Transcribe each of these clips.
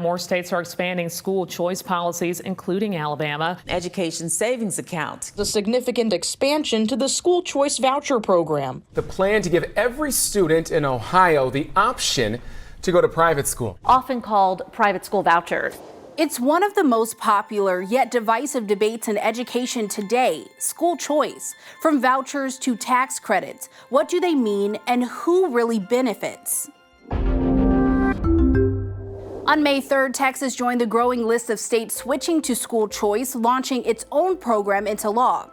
more states are expanding school choice policies, including Alabama. Education savings account. The significant expansion to the school choice voucher program. The plan to give every student in Ohio the option to go to private school. Often called private school vouchers. It's one of the most popular yet divisive debates in education today, school choice. From vouchers to tax credits, what do they mean and who really benefits? On May 3rd, Texas joined the growing list of states switching to school choice, launching its own program into law.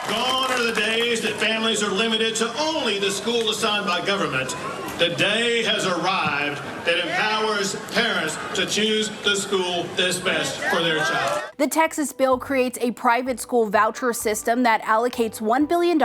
Gone are the days that families are limited to only the school assigned by government. The day has arrived that empowers parents to choose the school that's best for their child. The Texas bill creates a private school voucher system that allocates $1 billion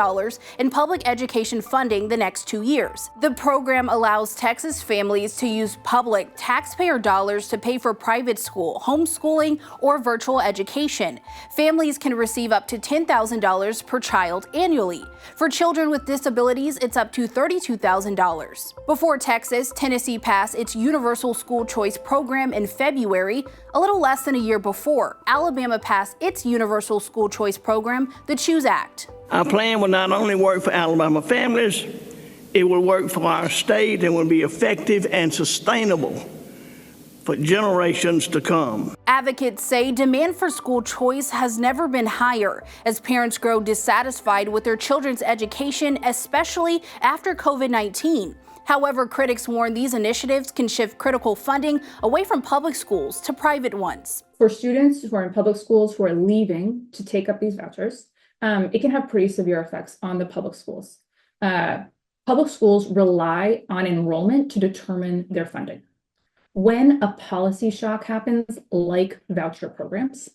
in public education funding the next 2 years. The program allows Texas families to use public taxpayer dollars to pay for private school, homeschooling, or virtual education. Families can receive up to $10,000 per child annually. For children with disabilities, it's up to $32,000. Before Texas, Tennessee passed its universal school choice program in February, a little less than a year before. Alabama passed its universal school choice program, the Choose Act. Our plan will not only work for Alabama families, it will work for our state and will be effective and sustainable for generations to come. Advocates say demand for school choice has never been higher as parents grow dissatisfied with their children's education, especially after COVID-19. However, critics warn these initiatives can shift critical funding away from public schools to private ones. For students who are in public schools who are leaving to take up these vouchers, it can have pretty severe effects on the public schools. Public schools rely on enrollment to determine their funding. When a policy shock happens, like voucher programs,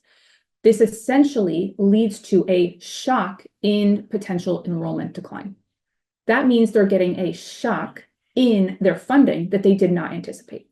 this essentially leads to a shock in potential enrollment decline. That means they're getting a shock in their funding that they did not anticipate.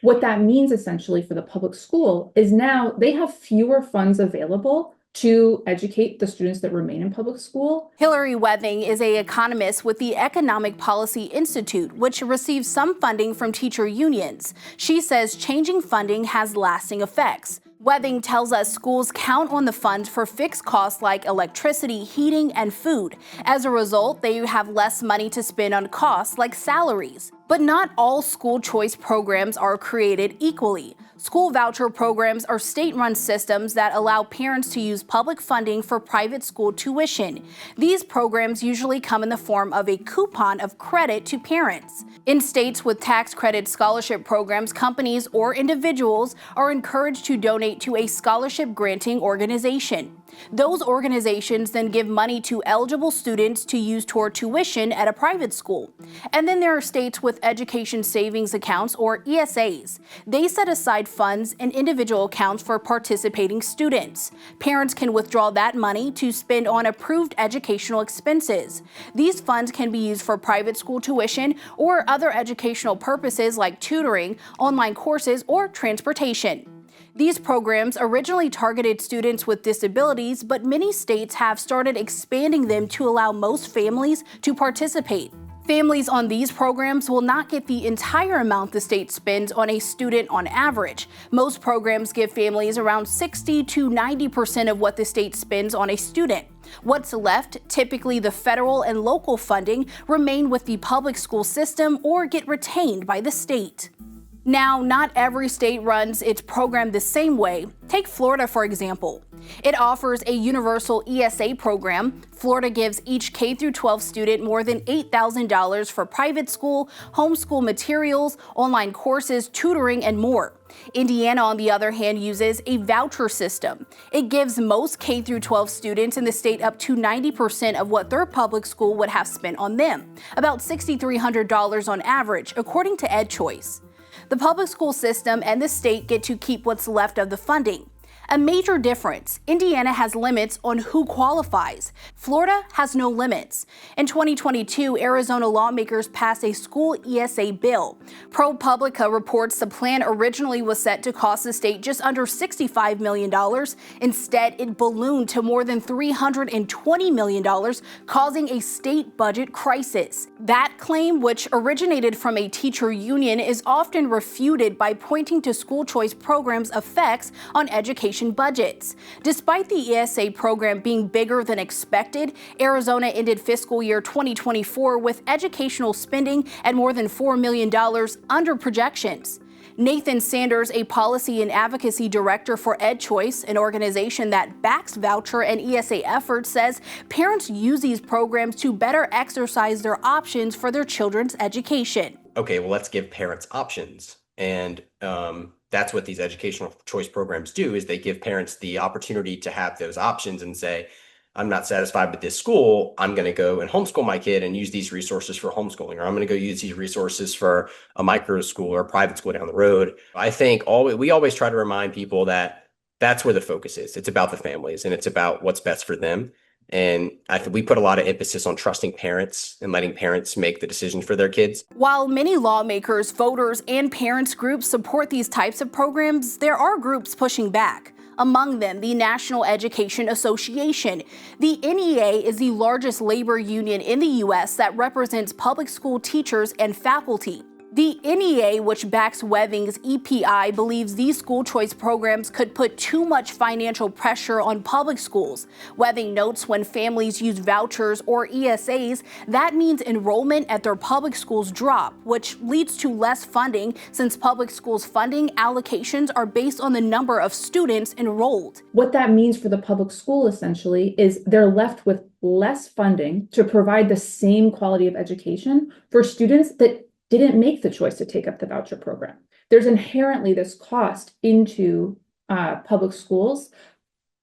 What that means essentially for the public school is now they have fewer funds available to educate the students that remain in public school. Hillary Wething is an economist with the Economic Policy Institute, which receives some funding from teacher unions. She says changing funding has lasting effects. Wething tells us schools count on the funds for fixed costs like electricity, heating, and food. As a result, they have less money to spend on costs like salaries. But not all school choice programs are created equally. School voucher programs are state-run systems that allow parents to use public funding for private school tuition. These programs usually come in the form of a coupon of credit to parents. In states with tax credit scholarship programs, companies or individuals are encouraged to donate to a scholarship granting organization. Those organizations then give money to eligible students to use toward tuition at a private school. And then there are states with education savings accounts, or ESAs. They set aside funds in individual accounts for participating students. Parents can withdraw that money to spend on approved educational expenses. These funds can be used for private school tuition or other educational purposes like tutoring, online courses, or transportation. These programs originally targeted students with disabilities, but many states have started expanding them to allow most families to participate. Families on these programs will not get the entire amount the state spends on a student on average. Most programs give families around 60 to 90% of what the state spends on a student. What's left, typically the federal and local funding, remain with the public school system or get retained by the state. Now, not every state runs its program the same way. Take Florida, for example. It offers a universal ESA program. Florida gives each K-12 student more than $8,000 for private school, homeschool materials, online courses, tutoring, and more. Indiana, on the other hand, uses a voucher system. It gives most K-12 students in the state up to 90% of what their public school would have spent on them, about $6,300 on average, according to EdChoice. The public school system and the state get to keep what's left of the funding. A major difference, Indiana has limits on who qualifies. Florida has no limits. In 2022, Arizona lawmakers passed a school ESA bill. ProPublica reports the plan originally was set to cost the state just under $65 million. Instead, it ballooned to more than $320 million, causing a state budget crisis. That claim, which originated from a teacher union, is often refuted by pointing to school choice programs' effects on education budgets. Despite the ESA program being bigger than expected, Arizona ended fiscal year 2024 with educational spending at more than $4 million under projections. Nathan Sanders, a policy and advocacy director for EdChoice, an organization that backs voucher and ESA efforts, says parents use these programs to better exercise their options for their children's education. Okay, well, let's give parents options. And that's what these educational choice programs do, is they give parents the opportunity to have those options and say, I'm not satisfied with this school, I'm going to go and homeschool my kid and use these resources for homeschooling, or I'm going to go use these resources for a micro school or a private school down the road. I think we always try to remind people that that's where the focus is. It's about the families and it's about what's best for them. And I think we put a lot of emphasis on trusting parents and letting parents make the decisions for their kids. While many lawmakers, voters, and parents groups support these types of programs, there are groups pushing back. Among them, the National Education Association. The NEA is the largest labor union in the U.S. that represents public school teachers and faculty. The NEA, which backs Webbing's EPI, believes these school choice programs could put too much financial pressure on public schools. Webbing notes when families use vouchers or ESAs, that means enrollment at their public schools drop, which leads to less funding since public schools' funding allocations are based on the number of students enrolled. What that means for the public school essentially is they're left with less funding to provide the same quality of education for students that didn't make the choice to take up the voucher program. There's inherently this cost into public schools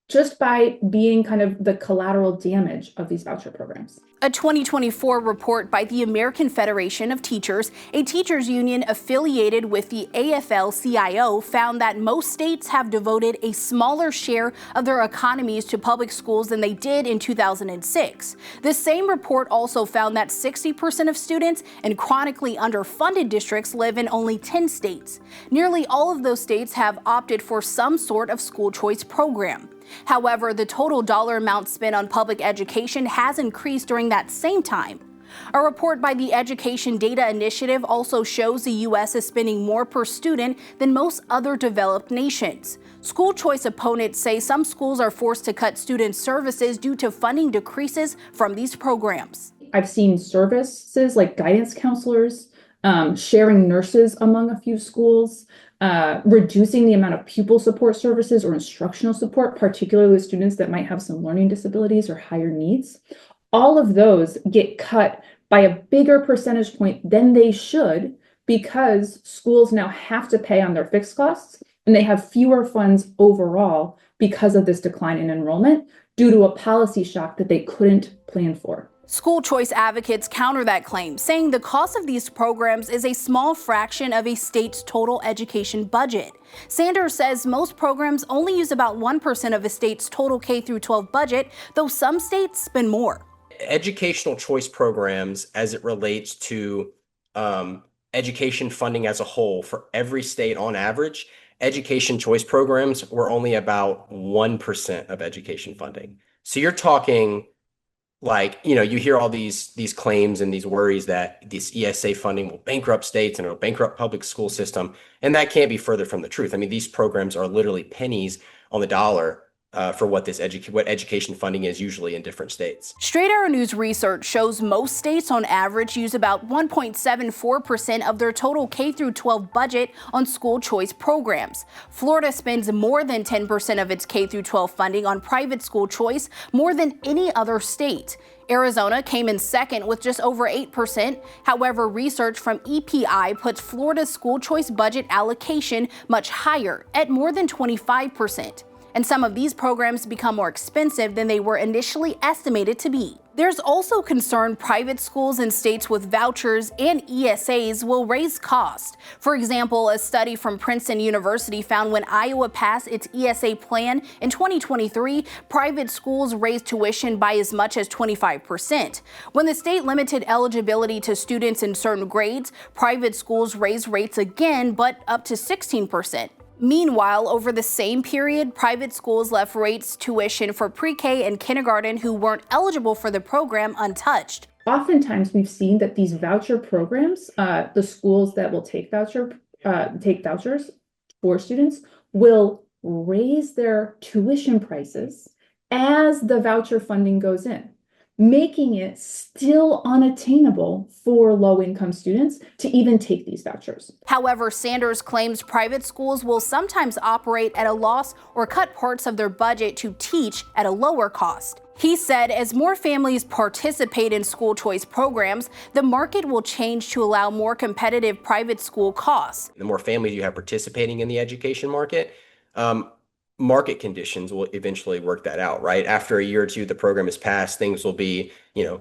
just by being kind of the collateral damage of these voucher programs. A 2024 report by the American Federation of Teachers, a teachers union affiliated with the AFL-CIO, found that most states have devoted a smaller share of their economies to public schools than they did in 2006. The same report also found that 60% of students in chronically underfunded districts live in only 10 states. Nearly all of those states have opted for some sort of school choice program. However, the total dollar amount spent on public education has increased during that same time. A report by the Education Data Initiative also shows the U.S. is spending more per student than most other developed nations. School choice opponents say some schools are forced to cut student services due to funding decreases from these programs. I've seen services like guidance counselors, sharing nurses among a few schools, reducing the amount of pupil support services or instructional support, particularly with students that might have some learning disabilities or higher needs. All of those get cut by a bigger percentage point than they should because schools now have to pay on their fixed costs and they have fewer funds overall because of this decline in enrollment due to a policy shock that they couldn't plan for. School choice advocates counter that claim, saying the cost of these programs is a small fraction of a state's total education budget. Sanders says most programs only use about 1% of a state's total K-12 budget, though some states spend more. Educational choice programs, as it relates to education funding as a whole for every state on average, education choice programs were only about 1% of education funding. So you're talking like, you hear all these claims and these worries that this ESA funding will bankrupt states and it'll bankrupt public school system. And that can't be further from the truth. I mean, these programs are literally pennies on the dollar for what what education funding is usually in different states. Straight Arrow News research shows most states on average use about 1.74% of their total K-12 budget on school choice programs. Florida spends more than 10% of its K-12 funding on private school choice, more than any other state. Arizona came in second with just over 8%. However, research from EPI puts Florida's school choice budget allocation much higher at more than 25%. and some of these programs become more expensive than they were initially estimated to be. There's also concern private schools in states with vouchers and ESAs will raise costs. For example, a study from Princeton University found when Iowa passed its ESA plan in 2023, private schools raised tuition by as much as 25%. When the state limited eligibility to students in certain grades, private schools raised rates again, but up to 16%. Meanwhile, over the same period, private schools left rates tuition for pre-K and kindergarten who weren't eligible for the program untouched. Oftentimes, we've seen that these voucher programs, the schools that will take vouchers for students, will raise their tuition prices as the voucher funding goes in, making it still unattainable for low-income students to even take these vouchers. However, Sanders claims private schools will sometimes operate at a loss or cut parts of their budget to teach at a lower cost. He said as more families participate in school choice programs, the market will change to allow more competitive private school costs. The more families you have participating in the education market, market conditions will eventually work that out, right? After a year or two, the program is passed, things will be,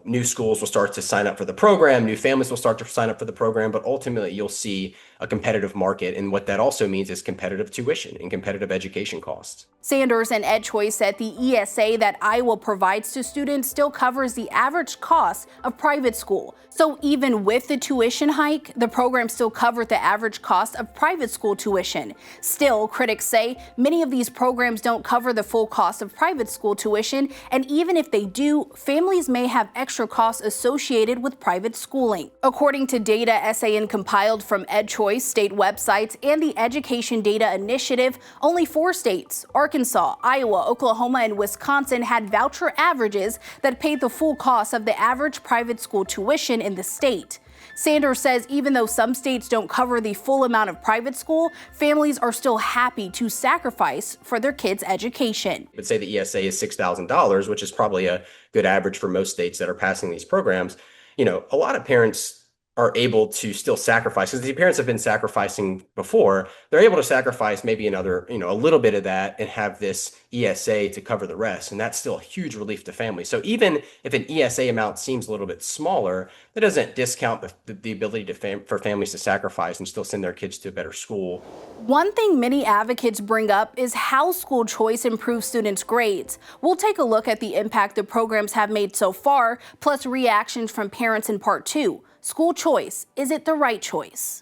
new schools will start to sign up for the program, new families will start to sign up for the program, but ultimately you'll see a competitive market. And what that also means is competitive tuition and competitive education costs. Sanders and EdChoice said the ESA that Iowa provides to students still covers the average cost of private school. So even with the tuition hike, the program still covered the average cost of private school tuition. Still, critics say many of these programs don't cover the full cost of private school tuition, and even if they do, families may have extra costs associated with private schooling. According to data SAN compiled from EdChoice, state websites, and the Education Data Initiative, only 4 states, Arkansas, Iowa, Oklahoma, and Wisconsin, had voucher averages that paid the full cost of the average private school tuition in the state. Sanders says even though some states don't cover the full amount of private school, families are still happy to sacrifice for their kids' education. But say the ESA is $6,000, which is probably a good average for most states that are passing these programs. A lot of parents are able to still sacrifice, because the parents have been sacrificing before. They're able to sacrifice maybe another, a little bit of that and have this ESA to cover the rest. And that's still a huge relief to families. So even if an ESA amount seems a little bit smaller, that doesn't discount the ability for families to sacrifice and still send their kids to a better school. One thing many advocates bring up is how school choice improves students' grades. We'll take a look at the impact the programs have made so far, plus reactions from parents in part 2. School choice, is it the right choice?